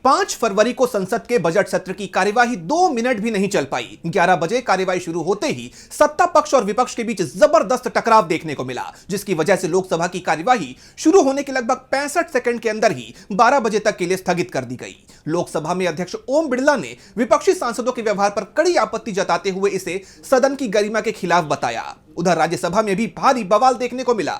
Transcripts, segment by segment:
5 फरवरी को संसद के बजट सत्र की कार्यवाही 2 मिनट भी नहीं चल पाई। 11 बजे कार्यवाही शुरू होते ही सत्ता पक्ष और विपक्ष के बीच जबरदस्त टकराव देखने को मिला, जिसकी वजह से लोकसभा की कार्यवाही शुरू होने के लगभग 65 सेकंड के अंदर ही 12 बजे तक के लिए स्थगित कर दी गई। लोकसभा में अध्यक्ष ओम बिरला ने विपक्षी सांसदों के व्यवहार पर कड़ी आपत्ति जताते हुए इसे सदन की गरिमा के खिलाफ बताया। उधर राज्यसभा में भी भारी बवाल देखने को मिला।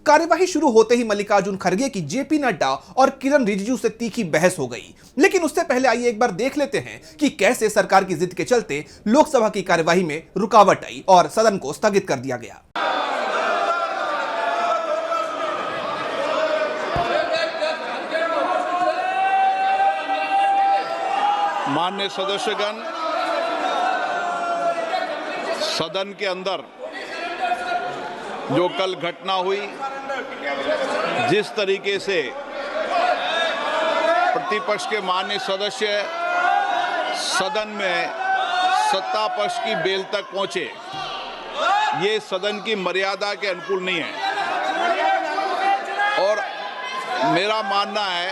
कार्यवाही शुरू होते ही मल्लिकार्जुन खड़गे की जेपी नड्डा और किरण रिजिजू से तीखी बहस हो गई। लेकिन उससे पहले आइए एक बार देख लेते हैं कि कैसे सरकार की जिद के चलते लोकसभा की कार्यवाही में रुकावट आई और सदन को स्थगित कर दिया गया। माननीय सदस्यगण, सदन के अंदर जो कल घटना हुई, जिस तरीके से प्रतिपक्ष के माननीय सदस्य सदन में सत्ता पक्ष की बेल तक पहुंचे, ये सदन की मर्यादा के अनुकूल नहीं है। और मेरा मानना है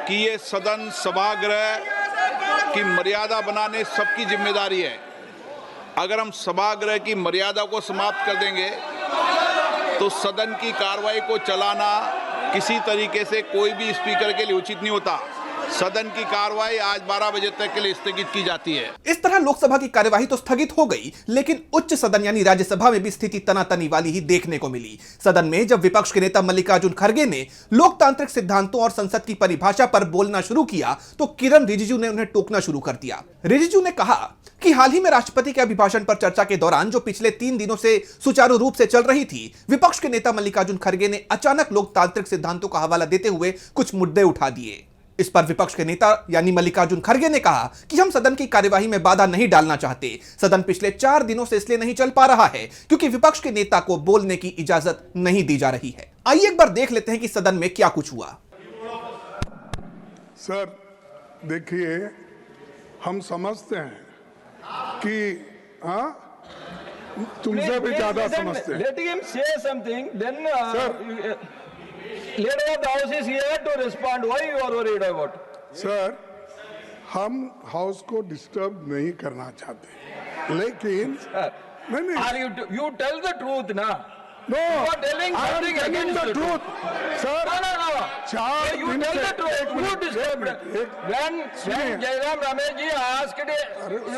कि ये सदन सभागृह की मर्यादा बनाने सबकी जिम्मेदारी है। अगर हम सभागृह की मर्यादा को समाप्त कर देंगे तो सदन की कार्रवाई को चलाना किसी तरीके से कोई भी स्पीकर के लिए उचित नहीं होता। सदन की कार्रवाई आज 12 बजे तक के लिए स्थगित की जाती है। इस तरह लोकसभा की कार्यवाही तो स्थगित हो गई, लेकिन उच्च सदन यानी राज्यसभा में भी स्थिति तनातनी वाली ही देखने को मिली। सदन में जब विपक्ष के नेता मल्लिकार्जुन खड़गे ने लोकतांत्रिक सिद्धांतों और संसद की परिभाषा पर बोलना शुरू किया तो किरण रिजिजू ने उन्हें टोकना शुरू कर दिया। रिजिजू ने कहा कि हाल ही में राष्ट्रपति के अभिभाषण पर चर्चा के दौरान जो पिछले 3 दिनों से सुचारू रूप से चल रही थी, विपक्ष के नेता मल्लिकार्जुन खड़गे ने अचानक लोकतांत्रिक सिद्धांतों का हवाला देते हुए कुछ मुद्दे उठा दिए। इस पर विपक्ष के नेता यानी मल्लिकार्जुन खड़गे ने कहा कि हम सदन की कार्यवाही में बाधा नहीं डालना चाहते। सदन पिछले 4 दिनों से इसलिए नहीं चल पा रहा है क्योंकि विपक्ष के नेता को बोलने की इजाजत नहीं दी जा रही है। आइए एक बार देख लेते हैं कि सदन में क्या कुछ हुआ। सर देखिए, हम समझते हैं कि तुमसे भी ज्यादा समझते हैं। Let him say something, then leader of the house is here to respond. Why you are worried about? Sir, हम हाउस को डिस्टर्ब नहीं करना चाहते, लेकिन नहीं। You tell the truth, na? No, you are telling something against the truth. Sir, No. चार You दिन tell से the truth. You disturbed. When Jairam Ramesh ji asked,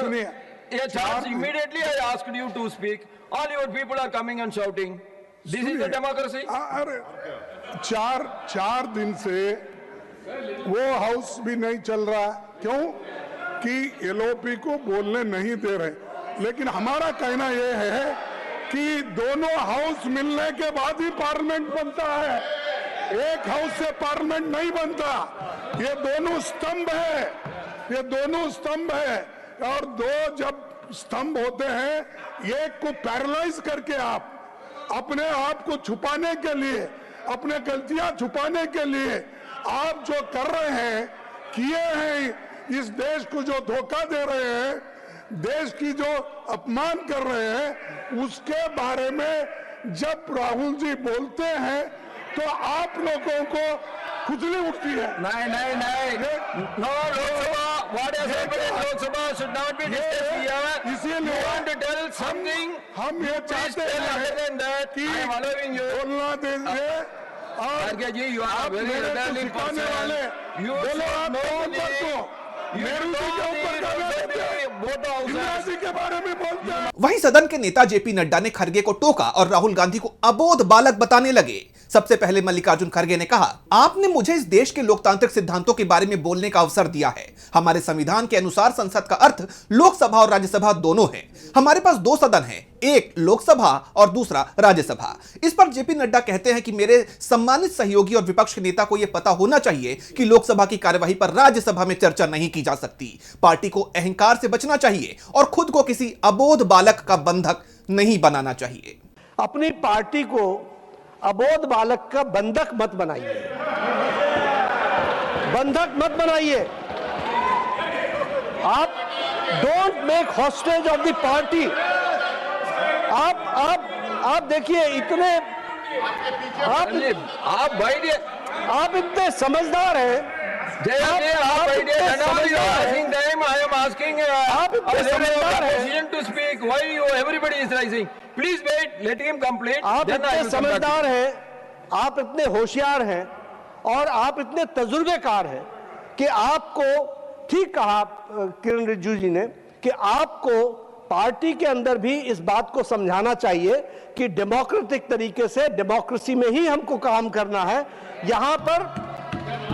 सुनिए, yes, immediately I asked you to speak. All your people are coming and shouting. This is the democracy. अरे चार दिन से वो house भी नहीं चल रहा। क्यों? कि एलओपी को बोलने नहीं दे रहे। लेकिन हमारा कहना यह है कि दोनों हाउस मिलने के बाद ही पार्लियामेंट बनता है। एक हाउस से पार्लियामेंट नहीं बनता। ये दोनों स्तंभ है, ये दोनों स्तंभ है। और दो जब स्तंभ होते हैं, एक को पैरालाइज करके आप अपने आप को छुपाने के लिए, अपने गलतियां छुपाने के लिए आप जो कर रहे हैं, किए हैं, इस देश को जो धोखा दे रहे हैं, देश की जो अपमान कर रहे हैं, उसके बारे में जब राहुल जी बोलते हैं तो आप लोगों को खुजली उठती है। नहीं। No, Lok Sabha should not be discussed here. इसीलिए You want to tell something? हम ये चाहते हैं कि बोलना दीजिए। Kharge ji, you are a very elderly person. You बोलो आप के बारे में बोलते हैं। वहीं सदन के नेता जेपी नड्डा ने खड़गे को टोका और राहुल गांधी को अबोध बालक बताने लगे। सबसे पहले मल्लिकार्जुन खड़गे ने कहा, आपने मुझे इस देश के लोकतांत्रिक सिद्धांतों के बारे में बोलने का अवसर दिया है। हमारे संविधान के अनुसार संसद का अर्थ लोकसभा और राज्यसभा दोनों है। हमारे पास 2 सदन हैं, एक लोकसभा और दूसरा राज्यसभा। इस पर जेपी नड्डा कहते हैं कि मेरे सम्मानित सहयोगी और विपक्ष के नेता को यह पता होना चाहिए कि लोकसभा की कार्यवाही पर राज्यसभा में चर्चा नहीं की जा सकती। पार्टी को अहंकार से बचना चाहिए और खुद को किसी अबोध बालक का बंधक नहीं बनाना चाहिए। अपनी पार्टी को अबोध बालक का बंधक मत बनाइए, बंधक मत बनाइए। आप don't make hostage of the party. आप देखिए, इतने आप बैठिए, आप इतने समझदार हैं आप इतने समझदार हैं। Position to speak. Why you everybody is rising? Please wait. Let him complete. आप Then I इतने will come back. समझदार हैं, आप इतने होशियार हैं और आप इतने तजुर्बेकार हैं कि आपको ठीक कहा किरण रिजिजू जी ने कि आपको पार्टी के अंदर भी इस बात को समझाना चाहिए कि डेमोक्रेटिक तरीके से डेमोक्रेसी में ही हमको काम करना है। यहां पर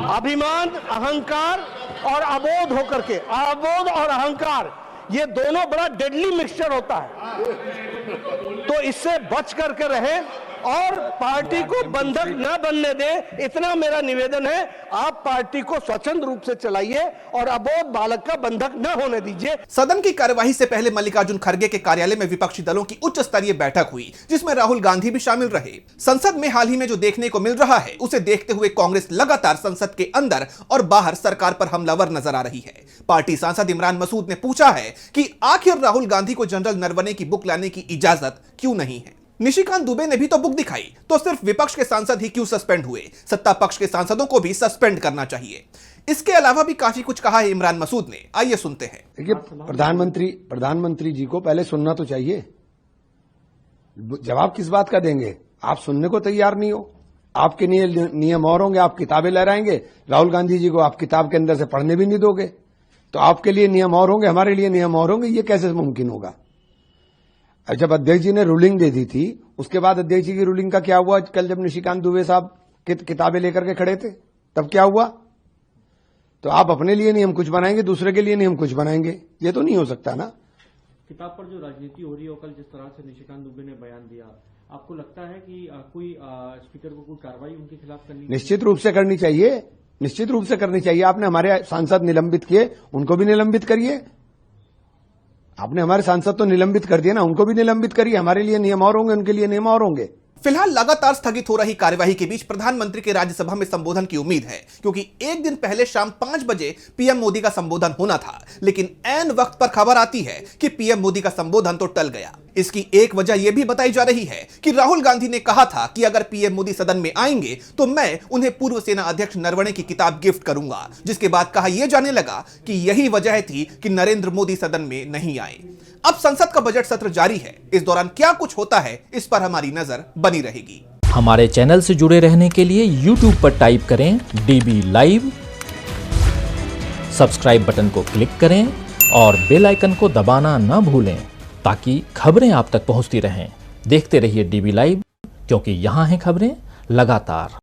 अभिमान, अहंकार और अबोध होकर के, अबोध और अहंकार ये दोनों बड़ा डेडली मिक्सचर होता है, तो इससे बच करके रहें और पार्टी को बंधक न बनने दें। इतना मेरा निवेदन है, आप पार्टी को स्वतंत्र रूप से चलाइए और अबोध बालक का बंधक न होने दीजिए। सदन की कार्यवाही से पहले मल्लिकार्जुन खड़गे के कार्यालय में विपक्षी दलों की उच्च स्तरीय बैठक हुई, जिसमें राहुल गांधी भी शामिल रहे। संसद में हाल ही में जो देखने को मिल रहा है, उसे देखते हुए कांग्रेस लगातार संसद के अंदर और बाहर सरकार पर हमलावर नजर आ रही है। पार्टी सांसद इमरान मसूद ने पूछा है कि आखिर राहुल गांधी को जनरल नरवणे की बुक लाने की इजाजत क्यों नहीं है। निशिकांत दुबे ने भी तो बुक दिखाई, तो सिर्फ विपक्ष के सांसद ही क्यों सस्पेंड हुए? सत्ता पक्ष के सांसदों को भी सस्पेंड करना चाहिए। इसके अलावा भी काफी कुछ कहा है इमरान मसूद ने, आइए सुनते हैं। देखिए, प्रधानमंत्री जी को पहले सुनना तो चाहिए। जवाब किस बात का देंगे? आप सुनने को तैयार नहीं हो। आपके नियम और होंगे, आप किताबें लहराएंगे, राहुल गांधी जी को आप किताब के अंदर से पढ़ने भी नहीं दोगे, तो आपके लिए नियम और होंगे, हमारे लिए नियम और होंगे। ये कैसे मुमकिन होगा? जब अध्यक्ष जी ने रूलिंग दे दी थी, उसके बाद अध्यक्ष जी की रूलिंग का क्या हुआ? कल जब निशिकांत दुबे साहब किताबें लेकर के खड़े थे, तब क्या हुआ? तो आप अपने लिए नियम कुछ बनाएंगे, दूसरे के लिए नियम कुछ बनाएंगे, ये तो नहीं हो सकता ना। किताब पर जो राजनीति हो रही है, कल जिस तरह से निशिकांत दुबे ने बयान दिया, आपको लगता है कि कोई स्पीकर को कोई कार्रवाई उनके खिलाफ करनी? निश्चित रूप से करनी चाहिए, निश्चित रूप से करनी चाहिए। आपने हमारे सांसद निलंबित किए, उनको भी निलंबित करिए। आपने हमारे सांसद तो निलंबित कर दिए ना, उनको भी निलंबित करिए। हमारे लिए नियम और होंगे, उनके लिए नियम और होंगे। फिलहाल लगातार स्थगित हो रही कार्यवाही के बीच प्रधानमंत्री के राज्यसभा में संबोधन की उम्मीद है, क्योंकि एक दिन पहले शाम 5 बजे पीएम मोदी का संबोधन होना था, लेकिन ऐन वक्त पर खबर आती है कि पीएम मोदी का संबोधन तो टल गया। इसकी एक वजह यह भी बताई जा रही है कि राहुल गांधी ने कहा था कि अगर पीएम मोदी सदन में आएंगे तो मैं उन्हें पूर्व सेना अध्यक्ष नरवणे की किताब गिफ्ट करूंगा, जिसके बाद कहा यह जाने लगा कि यही वजह थी कि नरेंद्र मोदी सदन में नहीं आए। अब संसद का बजट सत्र जारी है, इस दौरान क्या कुछ होता है इस पर हमारी नजर बनी रहेगी। हमारे चैनल से जुड़े रहने के लिए YouTube पर टाइप करें DB लाइव, सब्सक्राइब बटन को क्लिक करें और बेल आइकन को दबाना न भूलें, ताकि खबरें आप तक पहुंचती रहें। देखते रहिए DB लाइव, क्योंकि यहाँ हैं खबरें लगातार।